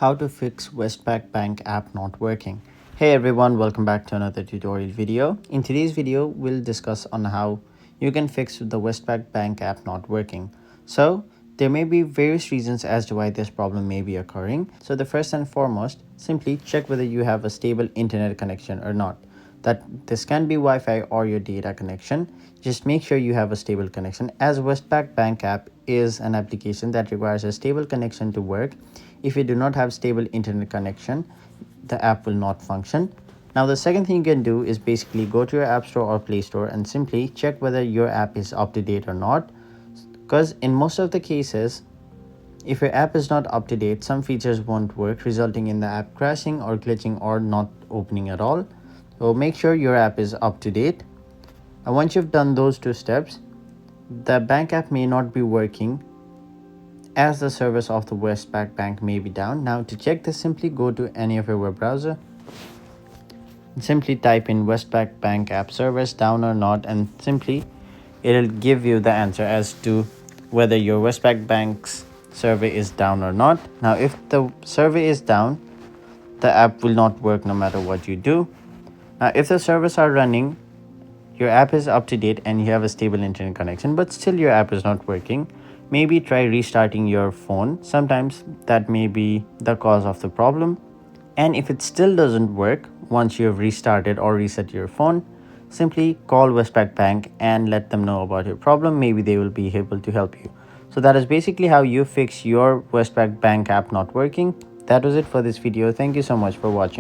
How to fix Westpac Bank app not working. Hey everyone, welcome back to another tutorial video. In today's video, we'll discuss on how you can fix the Westpac Bank app not working. So there may be various reasons as to why this problem may be occurring. So the first and foremost, simply check whether you have a stable internet connection or not. That this can be Wi-Fi or your data connection. Just make sure you have a stable connection, as Westpac Bank app is an application that requires a stable connection to work. If you do not have stable internet connection, the app will not function. Now the second thing you can do is basically go to your app store or play store and simply check whether your app is up to date or not, because in most of the cases, if your app is not up to date, some features won't work, resulting in the app crashing or glitching or not opening at all. So make sure your app is up to date. And once you've done those two steps, the bank app may not be working, as the service of the Westpac Bank may be down. Now to check this, simply go to any of your web browser. Simply type in Westpac Bank app service down or not, and simply it'll give you the answer as to whether your Westpac Bank's server is down or not. Now if the server is down, the app will not work no matter what you do. Now if the servers are running, your app is up to date and you have a stable internet connection, but still your app is not working, maybe try restarting your phone. Sometimes that may be the cause of the problem. And if it still doesn't work once you have restarted or reset your phone, simply call Westpac Bank and let them know about your problem. Maybe they will be able to help you. So that is basically how you fix your Westpac Bank app not working. That was it for this video. Thank you so much for watching.